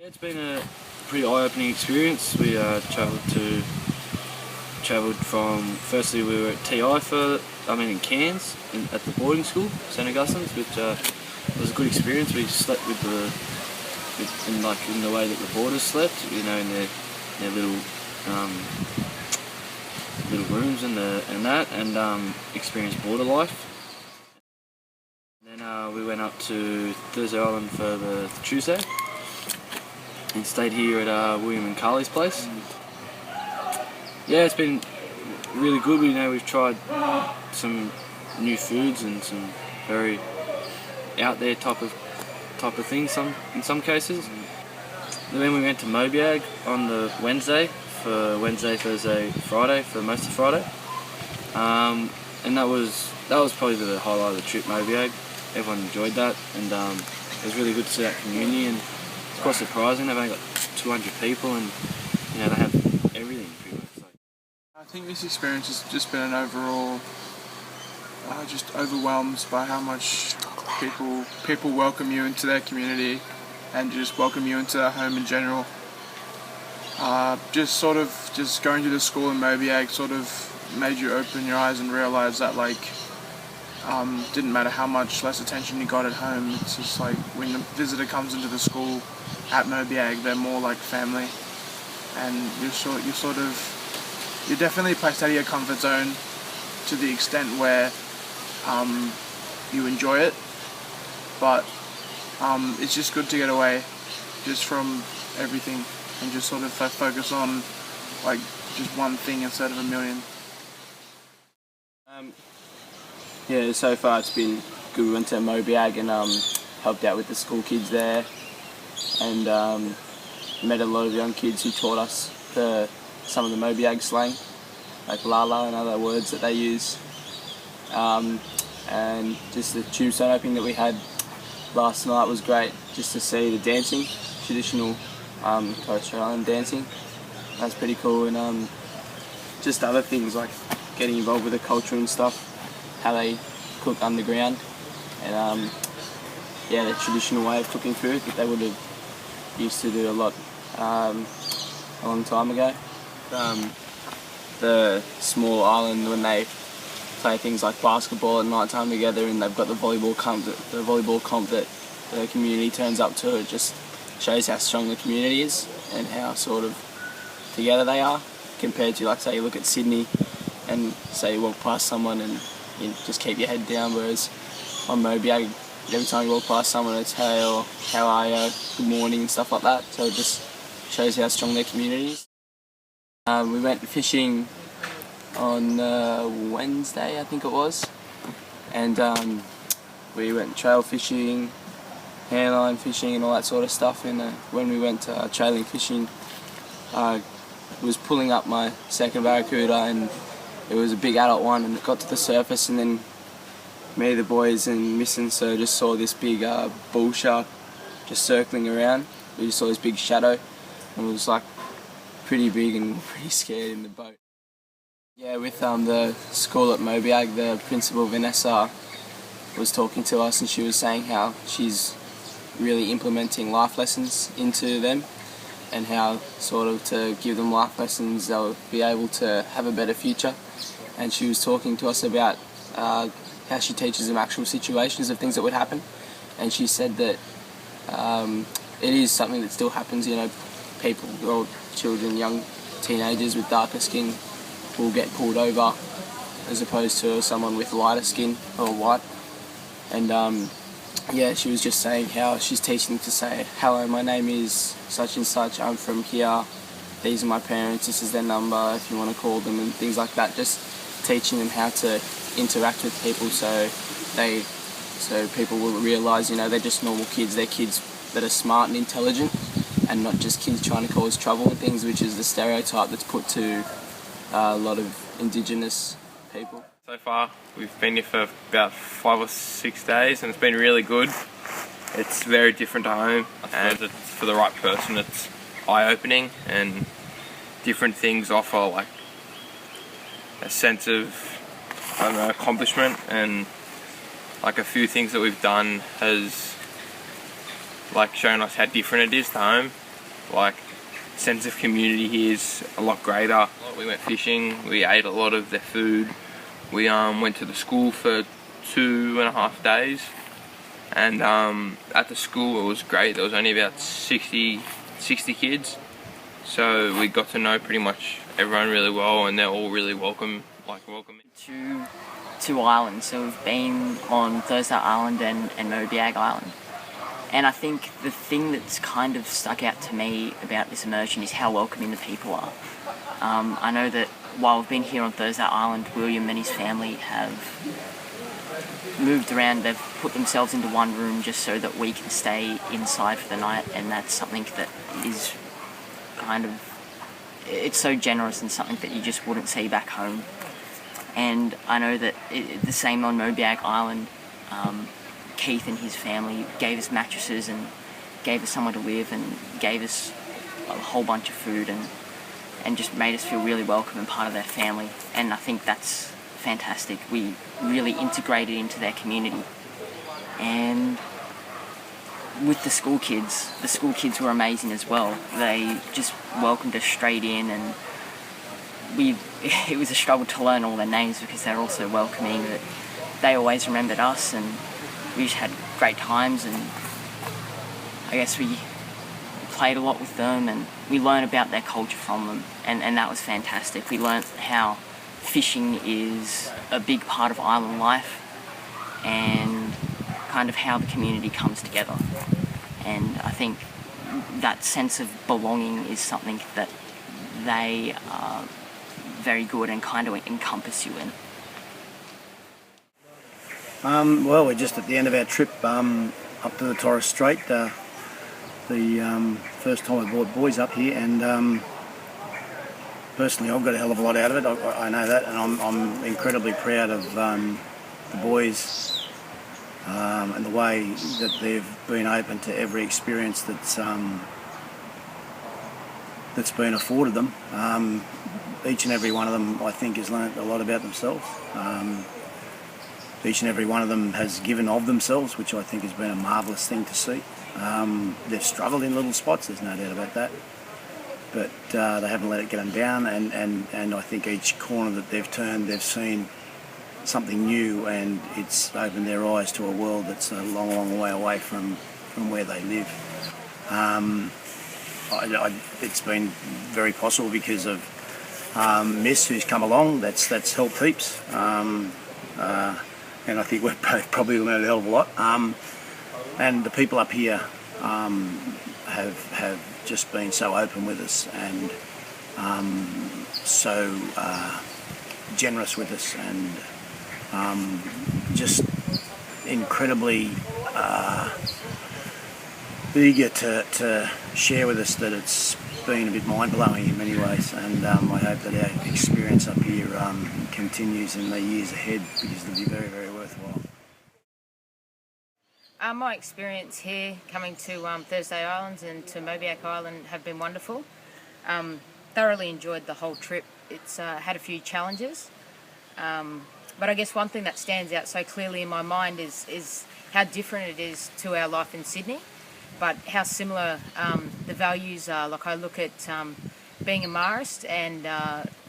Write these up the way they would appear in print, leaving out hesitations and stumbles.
It's been a pretty eye-opening experience. We travelled from, firstly we were at TI in Cairns at the boarding school, St Augustine's, which was a good experience. We slept in the way that the boarders slept, in their little rooms and experienced border life. Then we went up to Thursday Island for the Tuesday and stayed here at William and Carly's place. Yeah, it's been really good. We've tried some new foods and some very out there type of things in some cases. And then we went to Mobiag on the Wednesday, Thursday, Friday for most of Friday, and that was probably the highlight of the trip. Mobiag, everyone enjoyed that, and it was really good to see that community. And it's quite surprising. They've only got 200 people, and they have everything pretty much. So. I think this experience has just been an overall just overwhelmed by how much people welcome you into their community and just welcome you into their home in general. Just going to the school in Mobiag sort of made you open your eyes and realise that didn't matter how much less attention you got at home. It's just like when the visitor comes into the school at Mobiag, they're more like family, and you're definitely placed out of your comfort zone to the extent where you enjoy it, but it's just good to get away just from everything and just sort of focus on just one thing instead of a million. Yeah, so far it's been good. We went to Mobiag and helped out with the school kids there, and met a lot of young kids who taught us some of the Mobiag slang, like lala and other words that they use. And just the tombstone opening that we had last night was great, just to see the dancing, traditional Torres Strait Island dancing. That's pretty cool, and just other things like getting involved with the culture and stuff, how they cook underground, and the traditional way of cooking food that they would have used to do a lot a long time ago. The small island, when they play things like basketball at night time together, and they've got the volleyball comp that the community turns up to, it just shows how strong the community is and how sort of together they are, compared to, like, say you look at Sydney and say you walk past someone and you just keep your head down, whereas on Mobiag, every time you walk past someone it's hey, or how are you, good morning and stuff like that. So it just shows how strong their community is. We went fishing on Wednesday, I think it was, and we went trail fishing, handline fishing and all that sort of stuff. And when we went trailing fishing, I was pulling up my second barracuda, and it was a big adult one, and it got to the surface, and then me, the boys and Miss and Sir just saw this big bull shark just circling around. We just saw this big shadow, and it was like pretty big and pretty scared in the boat. Yeah, with the school at Mobiag, the principal Vanessa was talking to us, and she was saying how she's really implementing life lessons into them, and how sort of to give them life lessons they'll be able to have a better future. And she was talking to us about how she teaches them actual situations of things that would happen, and she said that it is something that still happens. People or children, young teenagers with darker skin will get pulled over as opposed to someone with lighter skin or white. And she was just saying how she's teaching them to say, hello, my name is such and such, I'm from here, these are my parents, this is their number if you want to call them, and things like that. Just teaching them how to interact with people so people will realise, they're just normal kids, they're kids that are smart and intelligent, and not just kids trying to cause trouble and things, which is the stereotype that's put to a lot of Indigenous people. So far, we've been here for about 5 or 6 days, and it's been really good. It's very different to home, and it's for the right person. It's eye-opening, and different things offer like a sense of accomplishment, and like a few things that we've done has like shown us how different it is to home, Like, sense of community here is a lot greater. We went fishing, we ate a lot of their food. We went to the school for 2.5 days, and at the school it was great. There was only about 60 kids, so we got to know pretty much everyone really well, and they're all really welcoming. Two islands, so we've been on Thursday Island and Mobiag Island. And I think the thing that's kind of stuck out to me about this immersion is how welcoming the people are. I know that while we've been here on Thursday Island, William and his family have moved around. They've put themselves into one room just so that we can stay inside for the night, and that's something that is kind of, it's so generous and something that you just wouldn't see back home. And I know that the same on Mobiag Island, Keith and his family gave us mattresses and gave us somewhere to live and gave us a whole bunch of food and just made us feel really welcome and part of their family. And I think that's fantastic. We really integrated into their community. And with the school kids were amazing as well. They just welcomed us straight in, and it was a struggle to learn all their names because they're all so welcoming, that they always remembered us, and we just had great times. And I guess we played a lot with them, and we learned about their culture from them, and that was fantastic. We learnt how fishing is a big part of island life and kind of how the community comes together. And I think that sense of belonging is something that they are very good and kind of encompass you in. Well, we're just at the end of our trip up to the Torres Strait. The first time I brought boys up here, and personally I've got a hell of a lot out of it. I know that, and I'm incredibly proud of the boys and the way that they've been open to every experience that's been afforded them. Each and every one of them, I think, has learnt a lot about themselves. Each and every one of them has given of themselves, which I think has been a marvellous thing to see. They've struggled in little spots, there's no doubt about that, but they haven't let it get them down, and I think each corner that they've turned, they've seen something new, and it's opened their eyes to a world that's a long, long way away from where they live. It's been very possible because of Miss, who's come along. That's helped heaps, and I think we've both probably learned a hell of a lot. And the people up here have just been so open with us, and so generous with us, and just incredibly eager to share with us that it's been a bit mind-blowing in many ways, and I hope that our experience up here continues in the years ahead, because it'll be very, very worthwhile. My experience here, coming to Thursday Islands and to Mobiag Island, have been wonderful. Thoroughly enjoyed the whole trip. It's had a few challenges, but I guess one thing that stands out so clearly in my mind is how different it is to our life in Sydney, but how similar the values are. Like, I look at being a Marist and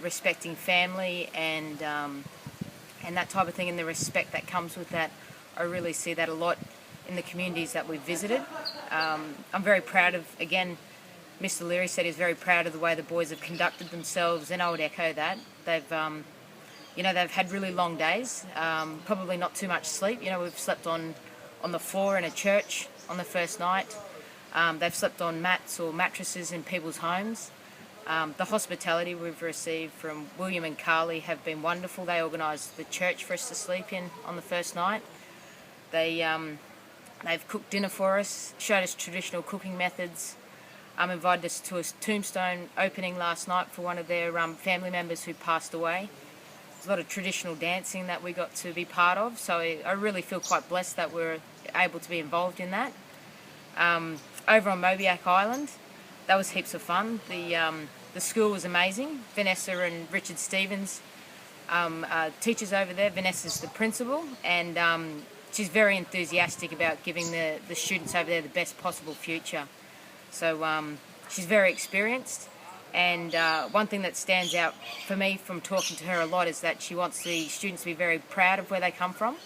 respecting family and that type of thing, and the respect that comes with that. I really see that a lot in the communities that we've visited. I'm very proud of, again, Mr. Leary said he's very proud of the way the boys have conducted themselves, and I would echo that. They've had really long days, probably not too much sleep. We've slept on the floor in a church on the first night. They've slept on mats or mattresses in people's homes. The hospitality we've received from William and Carly have been wonderful. They organised the church for us to sleep in on the first night. They've cooked dinner for us, showed us traditional cooking methods, invited us to a tombstone opening last night for one of their family members who passed away. There's a lot of traditional dancing that we got to be part of, so I really feel quite blessed that we're able to be involved in that. Over on Mobiag Island, that was heaps of fun. The school was amazing. Vanessa and Richard Stevens, teachers over there. Vanessa's the principal, and she's very enthusiastic about giving the students over there the best possible future. So she's very experienced, and one thing that stands out for me from talking to her a lot is that she wants the students to be very proud of where they come from,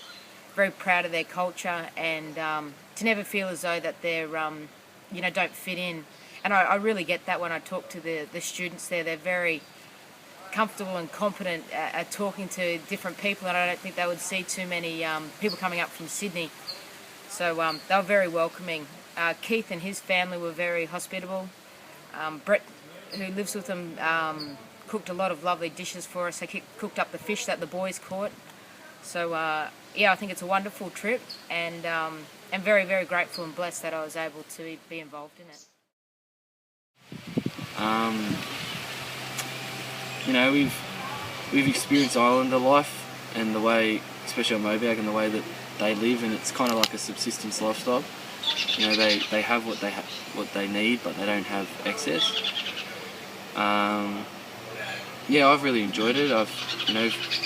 very proud of their culture, and to never feel as though that they're, don't fit in. And I really get that when I talk to the students there. They're very comfortable and competent at talking to different people, and I don't think they would see too many people coming up from Sydney. So they were very welcoming. Keith and his family were very hospitable. Brett, who lives with them, cooked a lot of lovely dishes for us. They cooked up the fish that the boys caught. So I think it's a wonderful trip, and I'm very, very grateful and blessed that I was able to be involved in it. We've experienced Islander life and the way, especially on Mobiag, and the way that they live, and it's kind of like a subsistence lifestyle. They have what they need, but they don't have excess. I've really enjoyed it. I've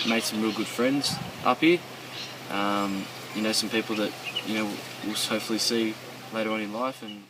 made some real good friends up here. Some people that we'll hopefully see later on in life, and